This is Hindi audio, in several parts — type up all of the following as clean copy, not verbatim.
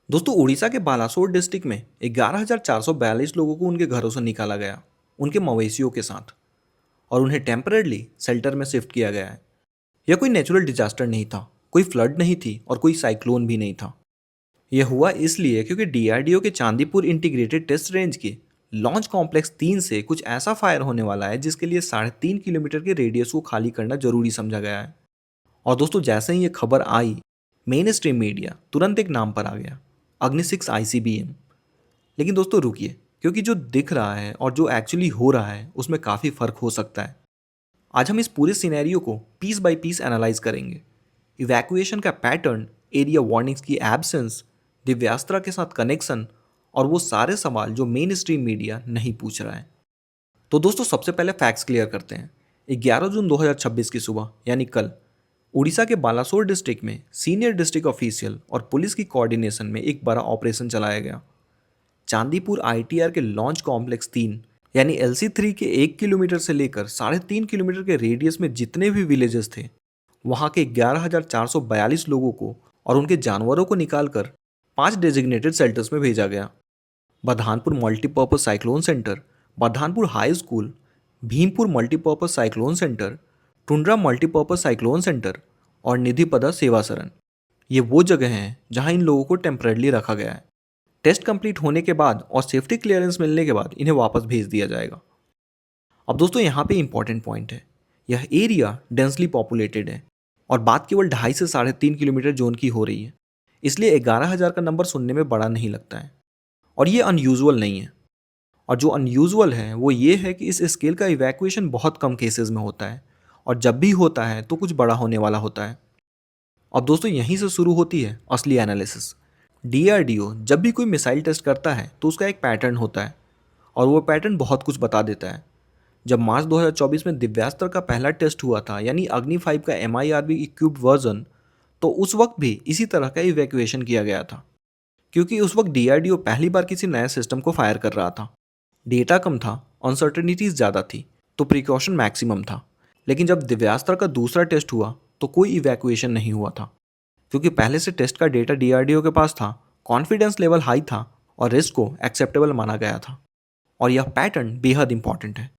दोस्तों उड़ीसा के बालासोर डिस्ट्रिक्ट में 11,442 लोगों को उनके घरों से निकाला गया उनके मवेशियों के साथ और उन्हें टेम्पररली शेल्टर में शिफ्ट किया गया है। यह कोई नेचुरल डिजास्टर नहीं था, कोई फ्लड नहीं थी और कोई साइक्लोन भी नहीं था। यह हुआ इसलिए क्योंकि डीआरडीओ के चांदीपुर इंटीग्रेटेड टेस्ट रेंज के लॉन्च कॉम्प्लेक्स 3 से कुछ ऐसा फायर होने वाला है जिसके लिए 3.5 किलोमीटर के रेडियस को खाली करना जरूरी समझा गया है। और दोस्तों जैसे ही ये खबर आई, मेन स्ट्रीम मीडिया तुरंत एक नाम पर आ गया, अग्नि 6 आईसीबीएम। लेकिन दोस्तों रुकिए, क्योंकि जो दिख रहा है और जो एक्चुअली हो रहा है उसमें काफ़ी फ़र्क हो सकता है। आज हम इस पूरे सिनेरियो को पीस बाय पीस एनालाइज करेंगे। इवैक्यूएशन का पैटर्न, एरिया वार्निंग्स की एब्सेंस, दिव्यास्त्रा के साथ कनेक्शन और वो सारे सवाल जो मेन स्ट्रीम मीडिया नहीं पूछ रहा है। तो दोस्तों सबसे पहले फैक्ट्स क्लियर करते हैं। 11 जून 2026 की सुबह यानी कल उड़ीसा के बालासोर डिस्ट्रिक्ट में सीनियर डिस्ट्रिक्ट ऑफिशियल और पुलिस की कोऑर्डिनेशन में एक बड़ा ऑपरेशन चलाया गया। चांदीपुर आईटीआर के लॉन्च कॉम्प्लेक्स 3 यानी LC3 के 1 किलोमीटर से लेकर 3.5 किलोमीटर के रेडियस में जितने भी विलेजेस थे, वहां के 11,442 लोगों को और उनके जानवरों को निकालकर 5 डेजिग्नेटेड शेल्टर्स में भेजा गया। Badhanpur multipurpose cyclone centre, Badhanpur high school, Bhimpur multipurpose cyclone centre, Tundra multipurpose cyclone centre और निधिपदा सेवा सरन, ये वो जगह हैं जहां इन लोगों को टेम्पररली रखा गया है। टेस्ट कंप्लीट होने के बाद और सेफ्टी क्लियरेंस मिलने के बाद इन्हें वापस भेज दिया जाएगा। अब दोस्तों यहाँ पे इंपॉर्टेंट पॉइंट है, यह एरिया डेंसली पॉपुलेटेड है और बात केवल 2.5 से 3.5 किलोमीटर जोन की हो रही है, इसलिए 11,000 का नंबर सुनने में बड़ा नहीं लगता है और ये अनयूजुअल नहीं है। और जो अनयूजुअल है वो ये है कि इस स्केल का इवैक्यूएशन बहुत कम केसेस में होता है और जब भी होता है तो कुछ बड़ा होने वाला होता है। अब दोस्तों यहीं से शुरू होती है असली एनालिसिस। डीआरडीओ जब भी कोई मिसाइल टेस्ट करता है तो उसका एक पैटर्न होता है और वो पैटर्न बहुत कुछ बता देता है। जब मार्च 2024 में दिव्यास्त्र का पहला टेस्ट हुआ था यानी अग्नि 5 का MIRV इक्विप्ड वर्जन, तो उस वक्त भी इसी तरह का इवैक्यूएशन किया गया था, क्योंकि उस वक्त डीआरडीओ पहली बार किसी नए सिस्टम को फायर कर रहा था। डेटा कम था, अनसर्टेनिटीज ज़्यादा थी, तो प्रिकॉशन मैक्सिमम था। लेकिन जब दिव्यास्त्र का दूसरा टेस्ट हुआ तो कोई इवैक्यूएशन नहीं हुआ था, क्योंकि पहले से टेस्ट का डेटा डीआरडीओ के पास था, कॉन्फिडेंस लेवल हाई था और रिस्क को एक्सेप्टेबल माना गया था। और यह पैटर्न बेहद इंपॉर्टेंट है।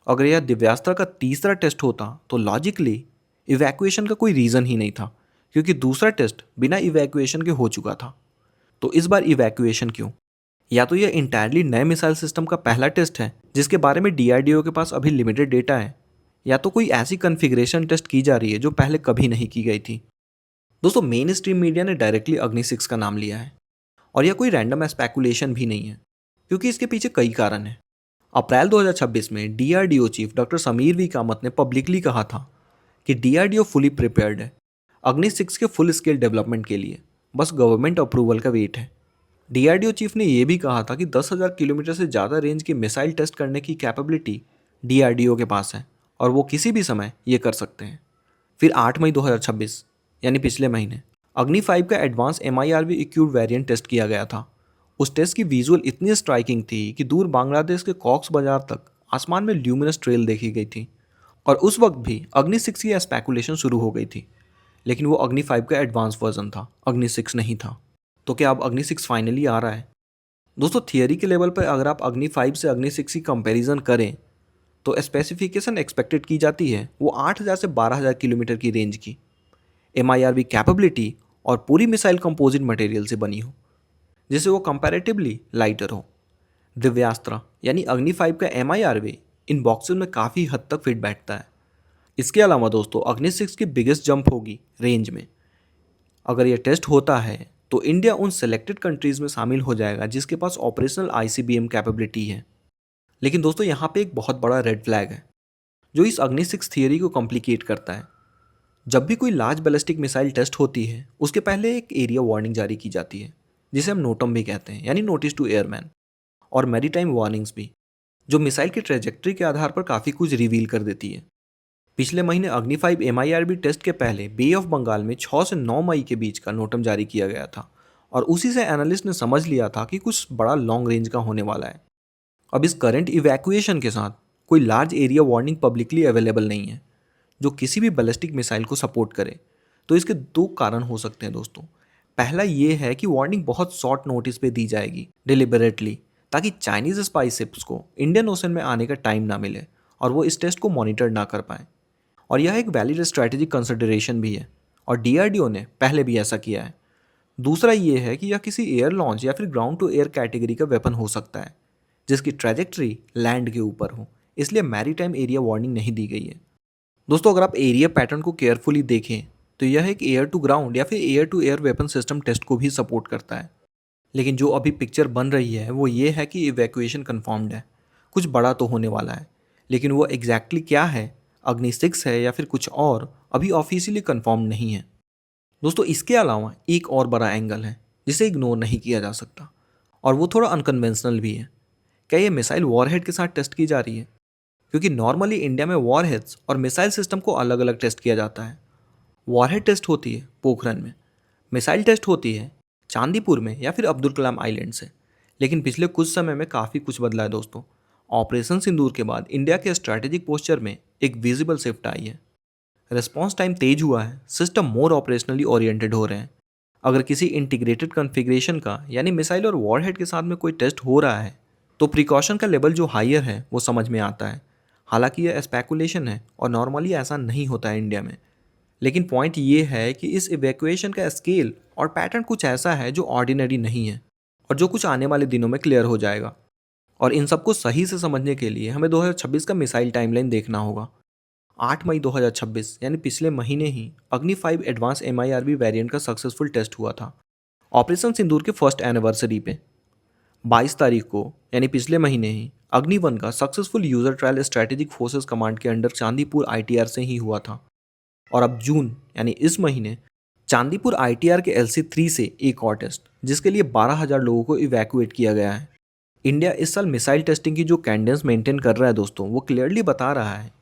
अगर यह दिव्यास्त्र का तीसरा टेस्ट होता तो लॉजिकली इवैक्यूएशन का कोई रीज़न ही नहीं था, क्योंकि दूसरा टेस्ट बिना इवैक्यूएशन के हो चुका था। तो इस बार इवैक्यूएशन क्यों? या तो यह इंटायरली नए मिसाइल सिस्टम का पहला टेस्ट है जिसके बारे में डीआरडीओ के पास अभी लिमिटेड डेटा है, या तो कोई ऐसी कॉन्फ़िगरेशन टेस्ट की जा रही है जो पहले कभी नहीं की गई थी। दोस्तों मेन स्ट्रीम मीडिया ने डायरेक्टली अग्नि 6 का नाम लिया है और यह कोई रैंडम स्पेकुलेशन भी नहीं है, क्योंकि इसके पीछे कई कारण हैं। अप्रैल 2026 में DRDO chief doctor Sameer V Kamat ने पब्लिकली कहा था कि डीआरडीओ फुली प्रिपेयर्ड है अग्नि 6 के फुल स्केल डेवलपमेंट के लिए, बस गवर्नमेंट अप्रूवल का वेट है। डीआरडीओ चीफ ने यह भी कहा था कि 10,000 किलोमीटर से ज़्यादा रेंज की मिसाइल टेस्ट करने की कैपेबिलिटी डीआरडीओ के पास है और वो किसी भी समय ये कर सकते हैं। फिर 8 मई 2026 यानी पिछले महीने अग्नि 5 का advance MIRV equipped variant test किया गया था। उस टेस्ट की विजुअल इतनी स्ट्राइकिंग थी कि दूर बांग्लादेश के कॉक्स बाजार तक आसमान में ल्यूमिनस ट्रेल देखी गई थी। और उस वक्त भी अग्नि 6 की स्पेकुलेशन शुरू हो गई थी, लेकिन वो अग्नि 5 का एडवांस वर्जन था, अग्नि 6 नहीं था। तो क्या अब अग्नि 6 फाइनली आ रहा है? दोस्तों थियरी के लेवल पर अगर आप अग्नि 5 से अग्नि 6 की कंपैरिजन करें तो स्पेसिफिकेशन एक्सपेक्टेड की जाती है वो 8,000 से 12,000 किलोमीटर की रेंज की MIRV कैपेबिलिटी और पूरी मिसाइल कंपोजिट मटेरियल से बनी हो, जिससे वो कंपैरेटिवली लाइटर हो। दिव्यास्त्र यानी अग्नि 5 का MIRV इन बॉक्सेस में काफ़ी हद तक फिट बैठता है। इसके अलावा दोस्तों अग्नि 6 की बिगेस्ट जंप होगी रेंज में। अगर यह टेस्ट होता है तो इंडिया उन सेलेक्टेड कंट्रीज़ में शामिल हो जाएगा जिसके पास ऑपरेशनल ICBM कैपेबिलिटी है। लेकिन दोस्तों यहाँ पे एक बहुत बड़ा रेड फ्लैग है जो इस अग्नि 6 थियरी को कॉम्प्लिकेट करता है। जब भी कोई लार्ज बैलिस्टिक मिसाइल टेस्ट होती है उसके पहले एक एरिया वार्निंग जारी की जाती है, जिसे हम नोटम भी कहते हैं, यानी नोटिस टू एयरमैन, और मैरीटाइम वार्निंग्स भी, जो मिसाइल की ट्रेजेक्ट्री के आधार पर काफ़ी कुछ रिवील कर देती है। पिछले महीने अग्नि 5 MIRV टेस्ट के पहले बे ऑफ बंगाल में 6 से 9 मई के बीच का नोटम जारी किया गया था और उसी से एनालिस्ट ने समझ लिया था कि कुछ बड़ा लॉन्ग रेंज का होने वाला है। अब इस करंट इवैक्यूएशन के साथ कोई large area warning publicly available नहीं है जो किसी भी बैलिस्टिक मिसाइल को सपोर्ट करे। तो इसके दो कारण हो सकते हैं दोस्तों। पहला ये है कि वार्निंग बहुत शॉर्ट नोटिस पे दी जाएगी डिलिबरेटली, ताकि चाइनीज स्पाई शिप्स को इंडियन ओशन में आने का टाइम ना मिले और वो इस टेस्ट को मॉनिटर ना कर पाए। और यह एक वैलिड स्ट्रैटेजिक कंसिडरेशन भी है और डीआरडीओ ने पहले भी ऐसा किया है। दूसरा ये है कि यह किसी एयर लॉन्च या फिर ग्राउंड टू एयर कैटेगरी का वेपन हो सकता है जिसकी ट्रैजेक्टरी लैंड के ऊपर हो, इसलिए मैरीटाइम एरिया वार्निंग नहीं दी गई है। दोस्तों, अगर आप एरिया पैटर्न को केयरफुली देखें तो यह एक एयर टू ग्राउंड या फिर air to air weapon system test को भी सपोर्ट करता है। लेकिन जो अभी पिक्चर बन रही है वो ये है कि इवैक्यूएशन कन्फर्म्ड है, कुछ बड़ा तो होने वाला है, लेकिन वो एग्जैक्टली क्या है, अग्नि 6 है या फिर कुछ और, अभी ऑफिशियली कन्फर्म नहीं है। दोस्तों, इसके अलावा एक और बड़ा एंगल है जिसे इग्नोर नहीं किया जा सकता और वो थोड़ा अनकन्वेंशनल भी है। क्या ये मिसाइल वॉरहेड के साथ टेस्ट की जा रही है? क्योंकि नॉर्मली इंडिया में वॉरहेड्स और मिसाइल सिस्टम को अलग अलग टेस्ट किया जाता है। वॉरहेड टेस्ट होती है पोखरन में, मिसाइल टेस्ट होती है चांदीपुर में या फिर अब्दुल कलाम आइलैंड से। लेकिन पिछले कुछ समय में काफ़ी कुछ बदला है दोस्तों। ऑपरेशन सिंदूर के बाद इंडिया के स्ट्रैटेजिक पोस्चर में एक विजिबल शिफ्ट आई है। रिस्पॉन्स टाइम तेज हुआ है, सिस्टम मोर ऑपरेशनली ओरिएंटेड हो रहे हैं। अगर किसी इंटीग्रेटेड कॉन्फ़िगरेशन का यानी मिसाइल और वॉरहेड के साथ में कोई टेस्ट हो रहा है तो प्रिकॉशन का लेवल जो हायर है वो समझ में आता है। हालांकि यह स्पेकुलेशन है और नॉर्मली ऐसा नहीं होता है इंडिया में। लेकिन पॉइंट ये है कि इस इवैक्यूएशन का स्केल और पैटर्न कुछ ऐसा है जो ऑर्डिनरी नहीं है और जो कुछ आने वाले दिनों में क्लियर हो जाएगा। और इन सबको सही से समझने के लिए हमें 2026 का मिसाइल टाइमलाइन देखना होगा। 8 मई 2026 यानी पिछले महीने ही अग्नि 5 एडवांस MIRV वेरिएंट का सक्सेसफुल टेस्ट हुआ था ऑपरेशन सिंदूर के फर्स्ट एनिवर्सरी पे। 22 तारीख को यानी पिछले महीने ही अग्नि 1 का successful user trial strategic forces command के अंडर चांदीपुर ITR से ही हुआ था। और अब जून यानी इस महीने चांदीपुर ITR के LC3 से एक और टेस्ट जिसके लिए 12,000 लोगों को इवैक्यूएट किया गया है। इंडिया इस साल मिसाइल टेस्टिंग की जो कैडेंस मेंटेन कर रहा है दोस्तों, वो क्लियरली बता रहा है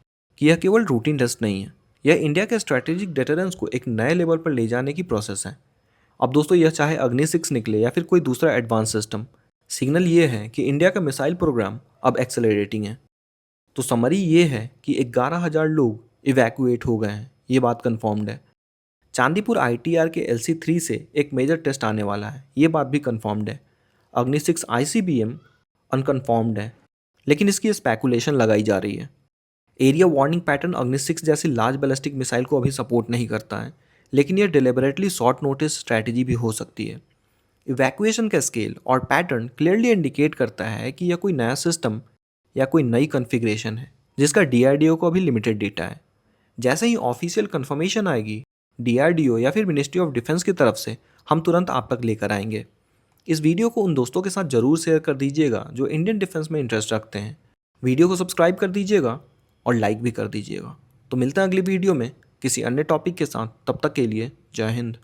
कि यह केवल रूटीन टेस्ट नहीं है, यह इंडिया के स्ट्रैटेजिक डिटरेंस को एक नए लेवल पर ले जाने की प्रोसेस है। अब दोस्तों, यह चाहे अग्नि 6 निकले या फिर कोई दूसरा एडवांस सिस्टम, सिग्नल ये है कि इंडिया का मिसाइल प्रोग्राम अब एक्सेलरेटिंग है। तो समरी ये है कि 11,000 लोग इवैक्यूएट हो गए हैं, ये बात कन्फर्म्ड है। चांदीपुर ITR के LC3 से एक मेजर टेस्ट आने वाला है, ये बात भी कन्फर्म्ड है। अग्नि 6 ICBM अनकन्फर्म्ड है, लेकिन इसकी स्पेकुलेशन लगाई जा रही है। एरिया वार्निंग पैटर्न अग्नि 6 जैसी लार्ज बैलिस्टिक मिसाइल को अभी सपोर्ट नहीं करता है, लेकिन यह डिलिबरेटली शॉर्ट नोटिस स्ट्रैटेजी भी हो सकती है। इवैक्यूएशन का स्केल और पैटर्न क्लियरली इंडिकेट करता है कि यह कोई नया सिस्टम या कोई नई कॉन्फ़िगरेशन है जिसका DRDO को अभी लिमिटेड डेटा है। जैसे ही ऑफिशियल कंफर्मेशन आएगी DRDO या फिर मिनिस्ट्री ऑफ डिफेंस की तरफ से, हम तुरंत आप तक लेकर आएंगे। इस वीडियो को उन दोस्तों के साथ जरूर शेयर कर दीजिएगा जो इंडियन डिफेंस में इंटरेस्ट रखते हैं। वीडियो को सब्सक्राइब कर दीजिएगा और लाइक भी कर दीजिएगा। तो मिलते हैं अगली वीडियो में किसी अन्य टॉपिक के साथ, तब तक के लिए जय हिंद।